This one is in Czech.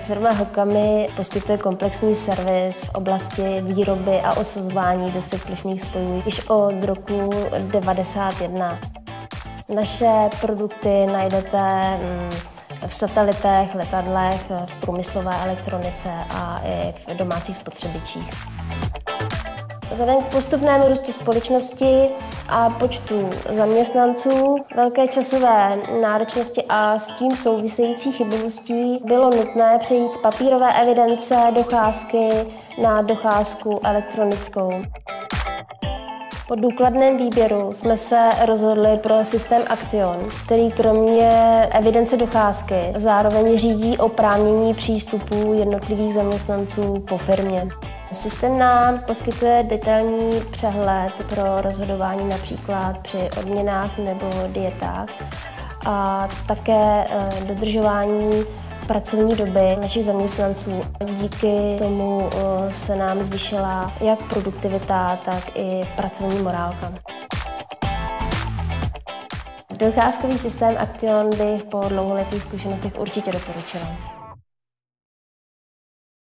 Firma Hokami poskytuje komplexní servis v oblasti výroby a osazování desek plyšných spojů již od roku 1991. Naše produkty najdete v satelitech, letadlech, v průmyslové elektronice a i v domácích spotřebičích. Vzhledem k postupnému růstu společnosti a počtu zaměstnanců, velké časové náročnosti a s tím související chybovostí bylo nutné přejít z papírové evidence docházky na docházku elektronickou. Po důkladném výběru jsme se rozhodli pro systém Aktion, který kromě evidence docházky zároveň řídí oprávnění přístupů jednotlivých zaměstnanců po firmě. Systém nám poskytuje detailní přehled pro rozhodování například při odměnách nebo dietách a také dodržování pracovní doby našich zaměstnanců. Díky tomu se nám zvýšila jak produktivita, tak i pracovní morálka. Docházkový systém Aktion bych po dlouholetých zkušenostech určitě doporučila.